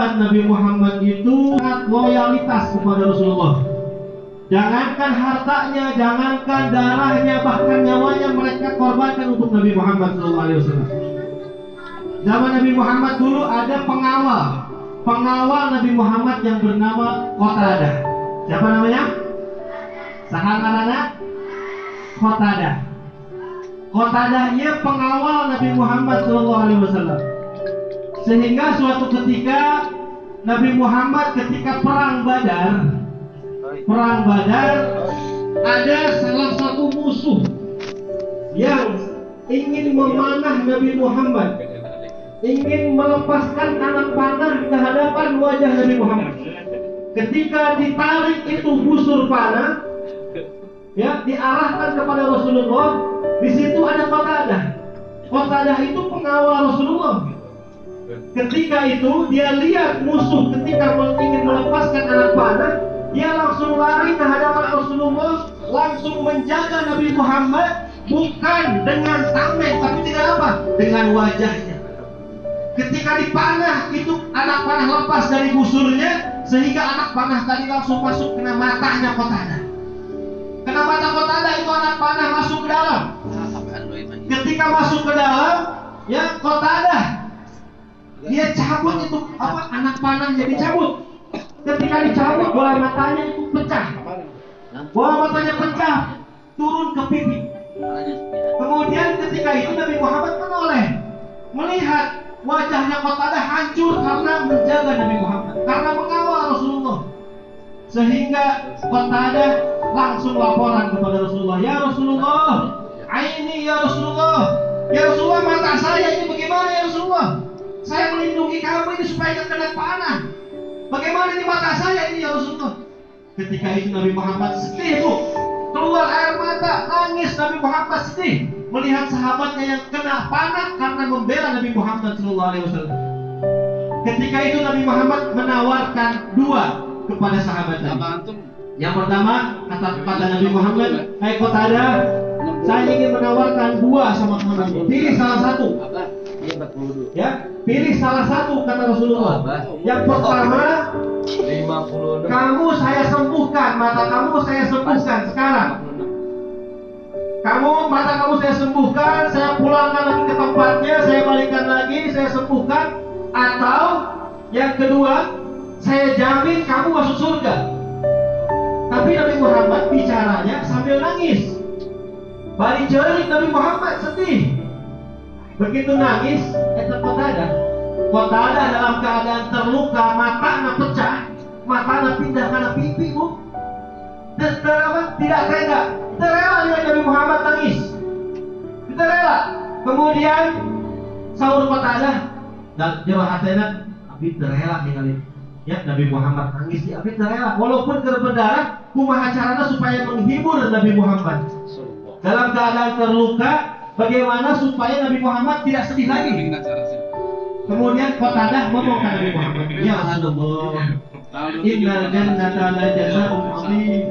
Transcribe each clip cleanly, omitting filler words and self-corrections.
sahabat Nabi Muhammad itu sangat loyalitas kepada Rasulullah. Jangankan hartanya, jangankan darahnya, bahkan nyawanya mereka korbankan untuk Nabi Muhammad SAW. Zaman Nabi Muhammad dulu ada pengawal Nabi Muhammad yang bernama Qatadah. Siapa namanya? Sahangarana Qatadah. Qatadahnya pengawal Nabi Muhammad SAW. Sehingga suatu ketika Nabi Muhammad ketika perang Badar ada salah satu musuh yang ingin memanah Nabi Muhammad, ingin melepaskan anak panah ke hadapan wajah Nabi Muhammad. Ketika ditarik itu busur panah, ya, diarahkan kepada Rasulullah. Di situ ada Qatadah. Qatadah itu pengawal Rasulullah. Ketika itu dia lihat musuh ketika ingin melepaskan anak panah, dia langsung lari ke hadapan Rasulullah, langsung menjaga Nabi Muhammad, bukan dengan tameng, tapi dengan apa? Dengan wajahnya. Ketika dipanah itu anak panah lepas dari busurnya, sehingga anak panah tadi langsung masuk kena matanya Qatadah. Kena mata Qatadah itu anak panah masuk ke dalam. Ketika masuk ke dalam, ya Qatadah dia cabut itu anak panahnya dicabut. Ketika dicabut bola matanya itu pecah. Bola matanya pecah, turun ke pipi. Kemudian ketika itu Nabi Muhammad menoleh, melihat wajahnya Qatadah hancur karena menjaga Nabi Muhammad, karena mengawal Rasulullah. Sehingga Qatadah langsung laporan kepada Rasulullah, "Ya Rasulullah, aini ya Rasulullah. Ya Rasulullah, mata saya ini bagaimana ya Rasulullah? Saya melindungi kamu ini supaya tidak kena panah. Bagaimana ini mata saya ini ya Rasulullah?" Ketika itu Nabi Muhammad sedih tuh, keluar air mata, nangis Nabi Muhammad sedih melihat sahabatnya yang kena panah karena membela Nabi Muhammad SAW. Ketika itu Nabi Muhammad menawarkan dua kepada sahabatnya. Yang pertama kata Nabi Muhammad, "Hai Qatadah, saya ingin menawarkan dua sama kamu. Pilih salah satu." Ya, pilih salah satu kata Rasulullah. Yang pertama, 50. Kamu saya sembuhkan, mata kamu saya sembuhkan sekarang. Mata kamu saya sembuhkan, saya pulangkan lagi ke tempatnya, saya balikkan lagi, saya sembuhkan. Atau yang kedua, saya jamin kamu masuk surga. Tapi Nabi Muhammad bicaranya sambil nangis. Balik cerik Nabi Muhammad sedih. Begitu nangis, Qatadah dalam keadaan terluka, matanya pecah, matanya pindah karena pipi, Bu. Tidak rela lihat Nabi Muhammad nangis. Tidak rela. Kemudian sahur Qatadah dan jawahana, "Abi terela ningali ya Nabi Muhammad nangis di abi terela, walaupun berdarah, kumaha carana supaya menghibur Nabi Muhammad dalam keadaan terluka, bagaimana supaya Nabi Muhammad tidak sedih lagi." Kemudian Qatadah ngomong ke Nabi Muhammad, "Ya Rasulullah, innal jannata la jazaa'un 'azim."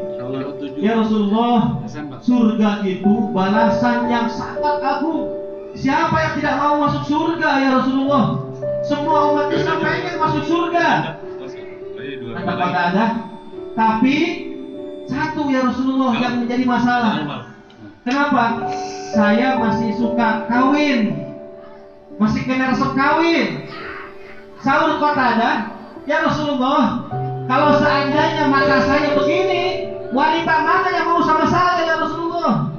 Ya Rasulullah, surga itu balasan yang sangat agung. Siapa yang tidak mau masuk surga ya Rasulullah? Semua umat Islam pengen masuk surga. Kata Qatadah, tapi satu ya Rasulullah yang menjadi masalah. Kenapa? Saya masih suka kawin, masih kena resep kawin. Sahur Qatadah, "Ya Rasulullah, kalau seandainya mata saya begini, wanita mana yang mau sama saya ya Rasulullah?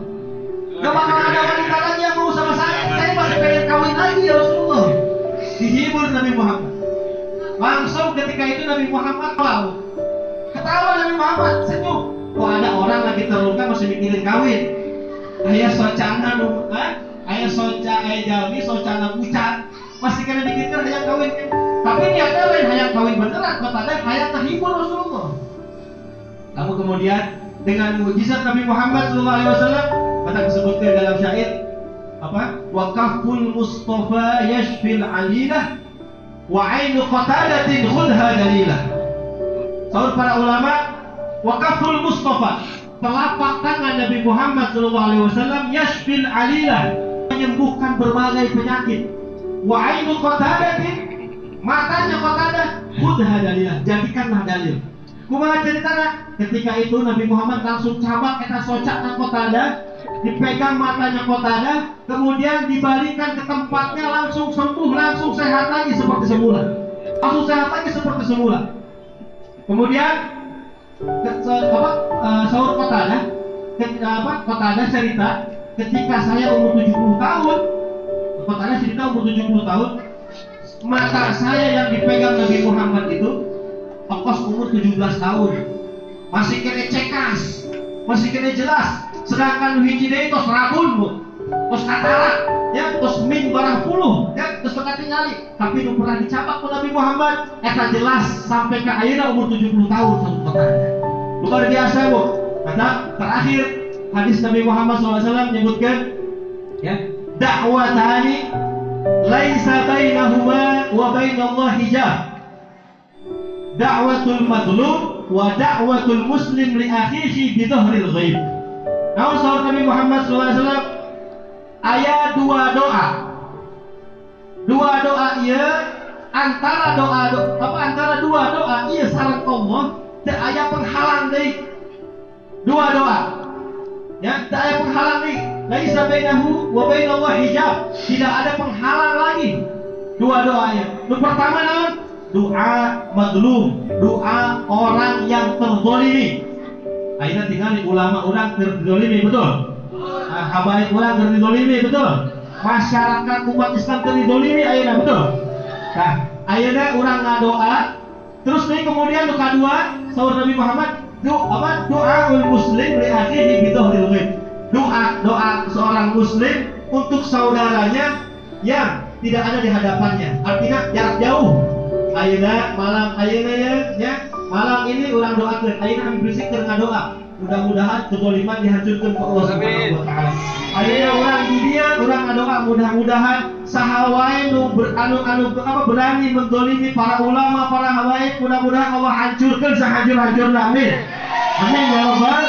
Gak bakal ada wanita lagi yang mau sama saya masih pengen kawin lagi ya Rasulullah." Dihibur Nabi Muhammad. Langsung ketika itu Nabi Muhammad ketawa Nabi Muhammad, senyum. Kok ada orang lagi terluka masih mikirin kawin? Ayah socana ayah soca jalmi socana pucat masih kena dikit hayang kawin. Tapi niatnya lain hayang kawin beneran, Qatadah hayang terhibur Rasulullah. Lalu kemudian dengan mukjizat Nabi Muhammad SAW, kata disebutkan dalam syair Waqaful Mustafa yashfil alilah wa ainu Qatadatin khudha dalilah. Sahur para ulama, waqaful Mustafa, telapak tangan Nabi Muhammad SAW yashfil alilah, menyembuhkan berbagai penyakit. Wa ainu Qatadatin, matanya Qatadah khudha dalilah, jadikanlah dalil. Kumaha ceritana? Ketika itu Nabi Muhammad langsung cabak eta socakna Qatadah, dipegang matanya Qatadah, kemudian dibalikan ke tempatnya, langsung sembuh, langsung sehat lagi seperti semula. Langsung sehat lagi seperti semula. Kemudian sahur Qatadah, Qatadah cerita, ketika saya umur 70 tahun, Qatadah cerita umur 70 tahun, mata saya yang dipegang Nabi Muhammad itu ongkos umur 17 tahun, masih kena cekas, masih kena jelas. Sedangkan hiji deui tos rabun bu, tos katarak, ya, tos min barang puluh, ya, tos tengah tinggali. Tapi nu pernah dicabak oleh Nabi Muhammad, eta jelas sampai ke ayeuna umur 70 tahun satu Qatadah. Luar biasa bu. Kata terakhir hadis Nabi Muhammad SAW menyebutkan, ya, dakwatani laisa bainahuma wa bainallah hijab. Da'watul madlum wa da'watul muslim li akhihi bi dhahril ghaib. Namun sahabat Nabi Muhammad SAW, aya dua doa. Dua doa ieu antara antara dua doa ieu sareng Allah teu aya penghalang deui. Dua doa. Ya, teu aya penghalang deui. Laisa bainahu wa bainallah hijab. Tidak ada penghalang lagi. Dua doanya. Yang pertama naon? Doa madlum, doa orang yang terzalimi. Ayeuna tinggal di ulama orang terzalimi, betul? Habaib orang terzalimi, betul? Masyarakat umat Islam terzalimi ayeuna, betul? Nah, ayeuna urang ngadoa, terus nih kemudian doa kedua, sahur Nabi Muhammad, doaul muslim li akhihi bi dhahril ghaib. Doa seorang muslim untuk saudaranya yang tidak ada di hadapannya, artinya jarak jauh. Ayeuna malam ayeuna ya, malam ini orang doakeun, ayeuna berisik keur ngadoa. Mudah-mudahan kezaliman dihancurkeun ku Allah Subhanahu wa taala. Ayeuna urang di dia, urang ngadoa mudah-mudahan saha wae nu berani menzalimi para ulama, para habaib, mudah-mudahan Allah hancurkeun sahancur-hancurna. Amin. Amin ya rabbal